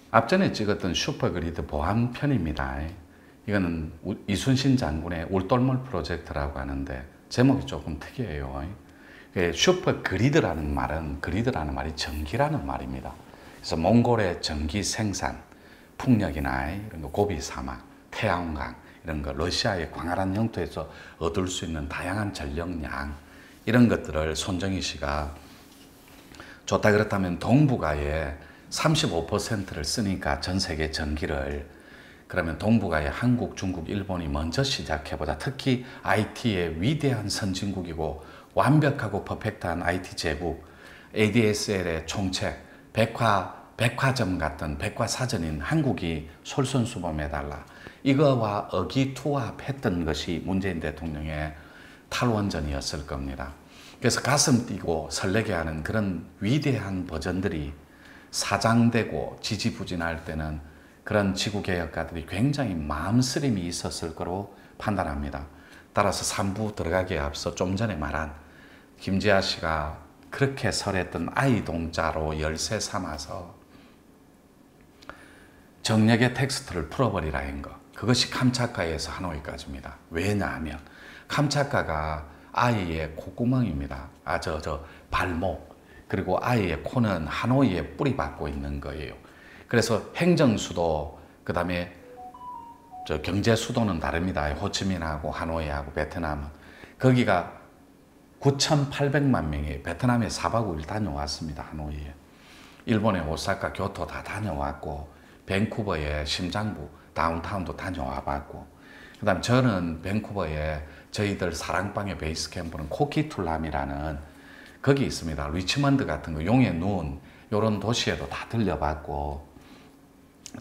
앞전에 찍었던 슈퍼그리드 보안편입니다. 이거는 이순신 장군의 울돌물 프로젝트라고 하는데 제목이 조금 특이해요. 슈퍼그리드라는 말이 전기라는 말입니다. 그래서 몽골의 전기 생산, 풍력이나 이런 거, 고비 사막, 태양광 이런 거, 러시아의 광활한 영토에서 얻을 수 있는 다양한 전력량 이런 것들을 손정희 씨가 좋다 그렇다면 동북아에 35%를 쓰니까 전 세계 전기를, 그러면 동북아에 한국, 중국, 일본이 먼저 시작해보자. 특히 IT의 위대한 선진국이고 완벽하고 퍼펙트한 IT 제국, ADSL의 총책, 백화점 같은 백과사전인 한국이 솔선수범해달라. 이거와 의기투합했던 것이 문재인 대통령의 탈원전이었을 겁니다. 그래서 가슴 뛰고 설레게 하는 그런 위대한 버전들이 사장되고 지지부진할 때는 그런 지구개혁가들이 굉장히 마음쓰림이 있었을 거로 판단합니다. 따라서 3부 들어가기에 앞서 좀 전에 말한 김재하 씨가 그렇게 설했던 아이 동자로 열쇠 삼아서 정력의 텍스트를 풀어버리라 한 거, 그것이 캄차카에서 하노이까지입니다. 왜냐하면 캄차카가 아이의 콧구멍입니다. 발목, 그리고 아이의 코는 하노이에 뿌리박고 있는 거예요. 그래서 행정수도, 그 다음에 경제수도는 다릅니다. 호치민하고 하노이하고 베트남은. 거기가 9,800만 명이 베트남에 4박 5일 다녀왔습니다. 하노이에. 일본의 오사카, 교토 다 다녀왔고, 밴쿠버의 심장부, 다운타운도 다녀와 봤고, 그 다음에 저는 밴쿠버에 저희들 사랑방의 베이스 캠프는 코키툴람이라는 거기 있습니다. 리치먼드 같은 거, 용의 눈, 이런 도시에도 다 들려봤고,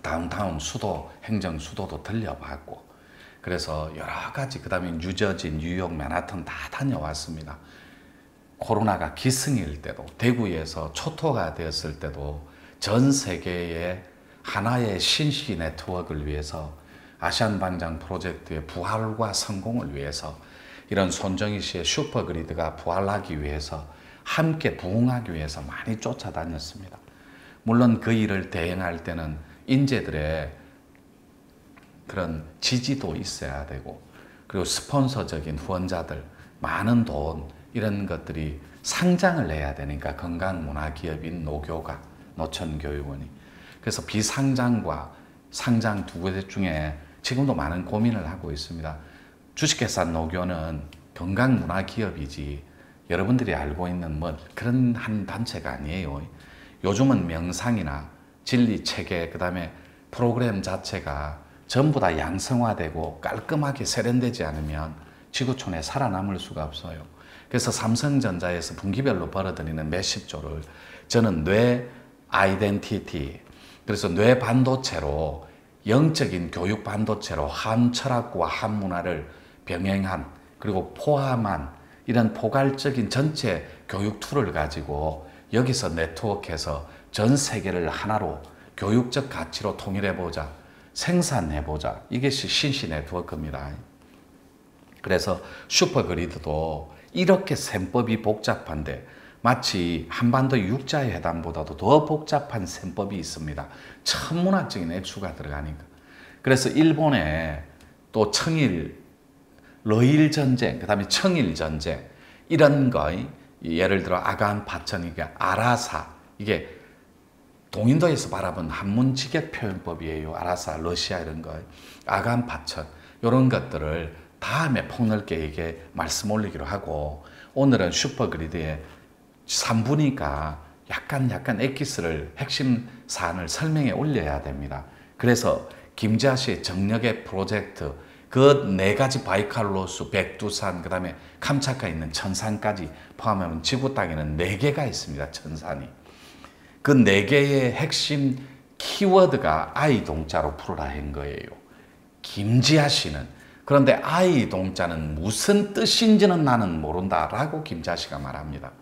다운타운 수도, 행정 수도도 들려봤고, 그래서 여러 가지, 그 다음에 뉴저지, 뉴욕, 맨하튼 다 다녀왔습니다. 코로나가 기승일 때도, 대구에서 초토가 되었을 때도 전 세계의 하나의 신시 네트워크를 위해서, 아시안방장 프로젝트의 부활과 성공을 위해서, 이런 손정희 씨의 슈퍼그리드가 부활하기 위해서, 함께 부흥하기 위해서 많이 쫓아다녔습니다. 물론 그 일을 대행할 때는 인재들의 그런 지지도 있어야 되고, 그리고 스폰서적인 후원자들, 많은 돈, 이런 것들이 상장을 해야 되니까, 건강문화기업인 노교가, 노천교육원이. 그래서 비상장과 상장 두 곳 중에 지금도 많은 고민을 하고 있습니다. 주식회사 노교는 건강문화기업이지 여러분들이 알고 있는 그런 한 단체가 아니에요. 요즘은 명상이나 진리체계, 그 다음에 프로그램 자체가 전부 다 양성화되고 깔끔하게 세련되지 않으면 지구촌에 살아남을 수가 없어요. 그래서 삼성전자에서 분기별로 벌어들이는 몇십 조를 저는 뇌 아이덴티티, 그래서 뇌 반도체로, 영적인 교육 반도체로 한 철학과 한 문화를 병행한, 그리고 포함한 이런 포괄적인 전체 교육 툴을 가지고 여기서 네트워크해서 전 세계를 하나로 교육적 가치로 통일해보자, 생산해보자. 이것이 신시 네트워크입니다. 그래서 슈퍼그리드도 이렇게 셈법이 복잡한데, 마치 한반도 육자회담보다도 더 복잡한 셈법이 있습니다. 천문학적인 액수가 들어가니까. 그래서 일본에 또 러일 전쟁, 그 다음에 청일 전쟁, 이런 거, 예를 들어 아간 파천이니까 아라사, 이게 동인도에서 바라본 한문 직역 표현법이에요. 아라사, 러시아 이런 거, 아간 파천, 이런 것들을 다음에 폭넓게 이게 말씀 올리기로 하고, 오늘은 슈퍼그리드의 3부니까 약간 엑기스를, 핵심 사안을 설명해 올려야 됩니다. 그래서 김재하 씨의 정력의 프로젝트, 그 4가지 바이칼로스, 백두산, 그 다음에 캄차카에 있는 천산까지 포함하면 지구 땅에는 4개가 있습니다. 천산이. 그 4개의 핵심 키워드가 아이 동자로 풀어라 한 거예요. 김재하 씨는. 그런데 아이 동자는 무슨 뜻인지는 나는 모른다 라고 김재하 씨가 말합니다.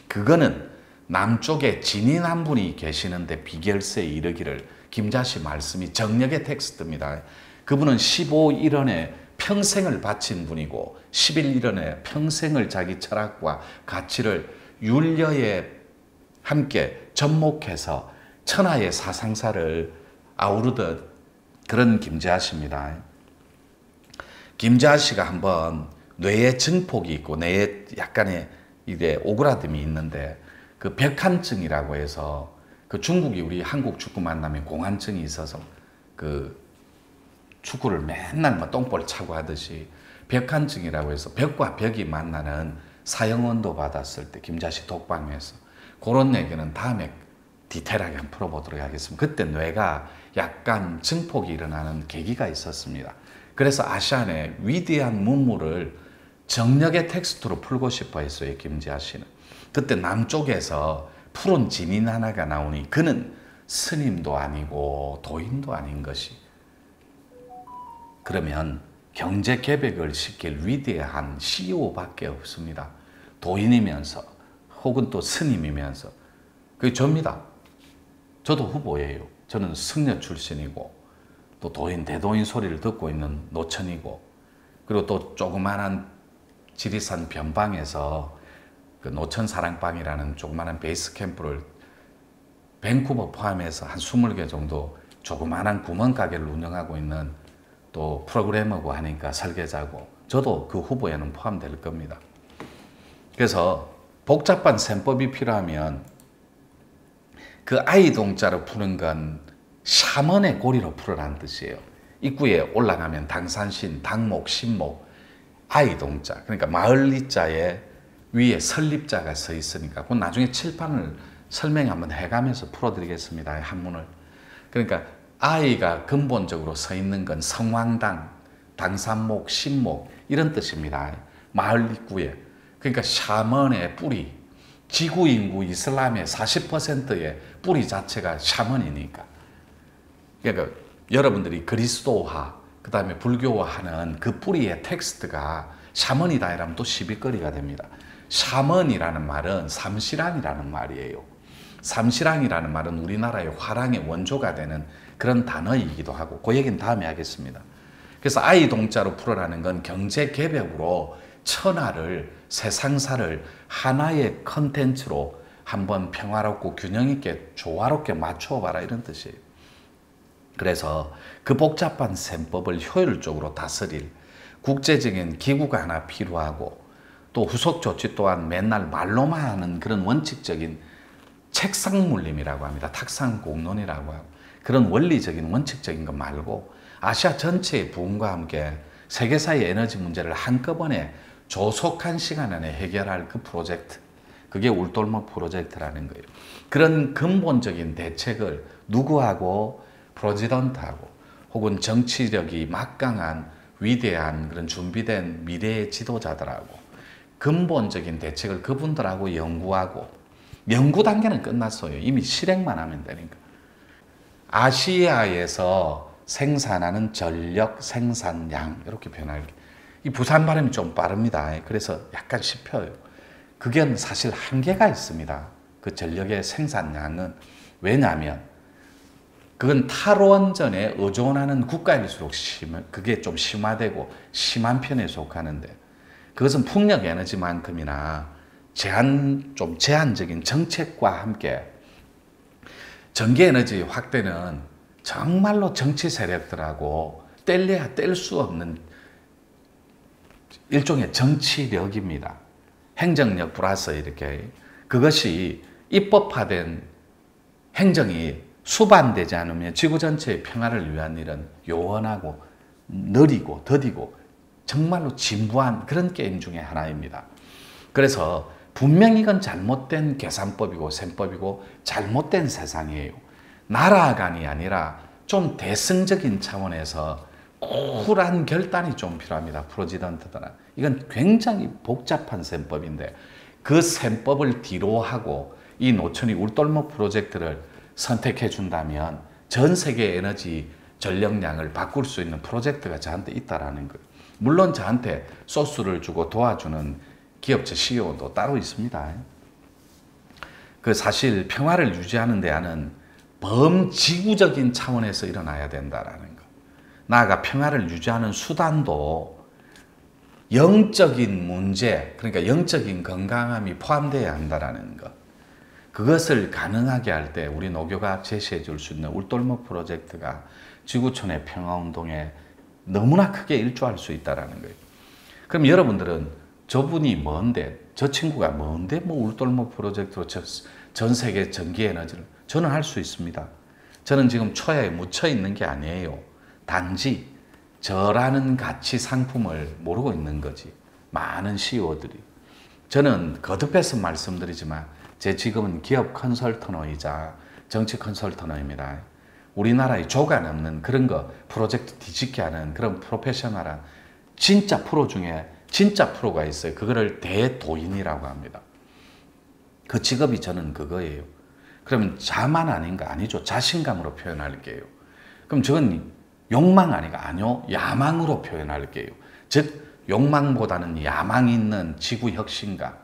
그거는 남쪽에 진인 한 분이 계시는데 비결세에 이르기를, 김재하 씨 말씀이 정력의 텍스트입니다. 그분은 15일원에 평생을 바친 분이고 11일원에 평생을 자기 철학과 가치를 윤려에 함께 접목해서 천하의 사상사를 아우르듯 그런 김재하 씨입니다. 김재하 씨가 한번 뇌에 증폭이 있고 뇌에 약간의 이게 오그라듦이 있는데 그 백한증이라고 해서 그 중국이 우리 한국 축구 만나면 공한증이 있어서 그 축구를 맨날 뭐 똥볼 차고 하듯이 벽한증이라고 해서 벽과 벽이 만나는 사형원도 받았을 때 김재하 씨 독방에서 그런 얘기는 다음에 디테일하게 한번 풀어보도록 하겠습니다. 그때 뇌가 약간 증폭이 일어나는 계기가 있었습니다. 그래서 아시안의 위대한 문물을 정력의 텍스트로 풀고 싶어 했어요. 김재하 씨는. 그때 남쪽에서 푸른 진인 하나가 나오니 그는 스님도 아니고 도인도 아닌 것이 그러면 경제 개벽을 시킬 위대한 CEO밖에 없습니다. 도인이면서 혹은 또 스님이면서 그게 접니다. 저도 후보예요. 저는 승려 출신이고 또 도인 대도인 소리를 듣고 있는 노천이고 그리고 또 조그마한 지리산 변방에서 그 노천 사랑방이라는 조그마한 베이스 캠프를 밴쿠버 포함해서 한 20개 정도 조그마한 구멍가게를 운영하고 있는 또 프로그래머고 하니까 설계자고 저도 그 후보에는 포함될 겁니다. 그래서 복잡한 셈법이 필요하면 그 아이 동자로 푸는 건 샤먼의 고리로 풀어라는 뜻이에요. 입구에 올라가면 당산신, 당목, 신목, 아이 동자 그러니까 마을리자에 위에 설립자가 서 있으니까 그 나중에 칠판을 설명 한번 해가면서 풀어드리겠습니다. 한문을. 그러니까 아이가 근본적으로 서 있는 건 성황당, 당산목, 신목 이런 뜻입니다. 마을 입구에. 그러니까 샤먼의 뿌리, 지구 인구 이슬람의 40%의 뿌리 자체가 샤먼이니까. 그러니까 여러분들이 그리스도화, 그 다음에 불교화하는 그 뿌리의 텍스트가 샤먼이다 이러면 또 시비거리가 됩니다. 샤먼이라는 말은 삼시랑이라는 말이에요. 삼시랑이라는 말은 우리나라의 화랑의 원조가 되는 그런 단어이기도 하고 그 얘기는 다음에 하겠습니다. 그래서 아이 동자로 풀어라는 건 경제 개벽으로 천하를 세상사를 하나의 컨텐츠로 한번 평화롭고 균형 있게 조화롭게 맞추어 봐라 이런 뜻이에요. 그래서 그 복잡한 셈법을 효율적으로 다스릴 국제적인 기구가 하나 필요하고 또 후속 조치 또한 맨날 말로만 하는 그런 원칙적인 책상물림이라고 합니다. 탁상공론이라고 하고 그런 원리적인 원칙적인 것 말고 아시아 전체의 부흥과 함께 세계사의 에너지 문제를 한꺼번에 조속한 시간 안에 해결할 그 프로젝트 그게 울돌목 프로젝트라는 거예요. 그런 근본적인 대책을 누구하고 프레지던트하고 혹은 정치력이 막강한 위대한 그런 준비된 미래의 지도자들하고 근본적인 대책을 그분들하고 연구하고 연구 단계는 끝났어요. 이미 실행만 하면 되니까. 아시아에서 생산하는 전력 생산량 이렇게 표현할게요. 이 부산 발음이 좀 빠릅니다. 그래서 약간 씹혀요. 그게 사실 한계가 있습니다. 그 전력의 생산량은 왜냐하면 그건 탈원전에 의존하는 국가일수록 그게 좀 심화되고 심한 편에 속하는데 그것은 풍력 에너지만큼이나 좀 제한적인 정책과 함께 전기 에너지 확대는 정말로 정치 세력들하고 뗄래야 뗄 수 없는 일종의 정치력입니다. 행정력 플러스 이렇게 그것이 입법화된 행정이 수반되지 않으면 지구 전체의 평화를 위한 일은 요원하고 느리고 더디고 정말로 진부한 그런 게임 중에 하나입니다. 그래서 분명히 이건 잘못된 계산법이고 셈법이고 잘못된 세상이에요. 나라간이 아니라 좀 대승적인 차원에서 쿨한 결단이 좀 필요합니다. 프레지던트들은. 이건 굉장히 복잡한 셈법인데 그 셈법을 뒤로 하고 이 노천이 울돌목 프로젝트를 선택해 준다면 전 세계 에너지 전력량을 바꿀 수 있는 프로젝트가 저한테 있다라는 거예요. 물론 저한테 소스를 주고 도와주는 기업체 CEO도 따로 있습니다. 그 사실 평화를 유지하는 데에는 범지구적인 차원에서 일어나야 된다라는 거. 나아가 평화를 유지하는 수단도 영적인 문제, 그러니까 영적인 건강함이 포함되어야 한다라는 거. 그것을 가능하게 할 때 우리 노교가 제시해 줄 수 있는 울돌목 프로젝트가 지구촌의 평화운동에 너무나 크게 일조할 수 있다는 거예요. 그럼 여러분들은 저분이 뭔데, 저 친구가 뭔데 뭐 울돌목 프로젝트로 전 세계 전기에너지를, 저는 할 수 있습니다. 저는 지금 초야에 묻혀 있는 게 아니에요. 단지 저라는 가치 상품을 모르고 있는 거지. 많은 CEO들이. 저는 거듭해서 말씀드리지만 제 직업은 기업 컨설턴이자 정치 컨설턴입니다. 우리나라에 조가 넘는 그런 거 프로젝트 뒤집게 하는 그런 프로페셔널한 진짜 프로 중에 진짜 프로가 있어요. 그거를 대도인이라고 합니다. 그 직업이 저는 그거예요. 그러면 자만 아닌가? 아니죠. 자신감으로 표현할게요. 그럼 저건 욕망 아닌가? 아니요. 야망으로 표현할게요. 즉 욕망보다는 야망 있는 지구 혁신가.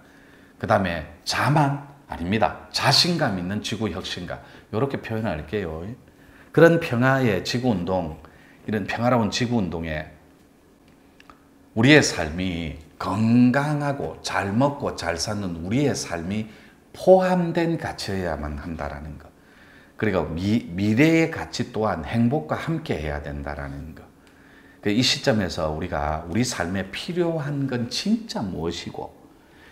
그 다음에 자만 아닙니다. 자신감 있는 지구 혁신가. 이렇게 표현할게요. 그런 평화의 지구운동, 이런 평화로운 지구운동에 우리의 삶이 건강하고 잘 먹고 잘 사는 우리의 삶이 포함된 가치여야만 한다라는 것. 그리고 미래의 가치 또한 행복과 함께 해야 된다라는 것. 이 시점에서 우리가 우리 삶에 필요한 건 진짜 무엇이고,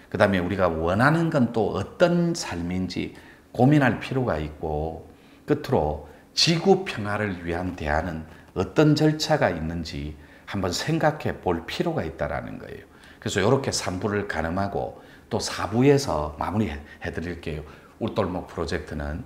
그 다음에 우리가 원하는 건 또 어떤 삶인지 고민할 필요가 있고, 끝으로 지구 평화를 위한 대안은 어떤 절차가 있는지 한번 생각해 볼 필요가 있다는 거예요. 그래서 이렇게 3부를 가늠하고 또 4부에서 마무리해 드릴게요. 울돌목 프로젝트는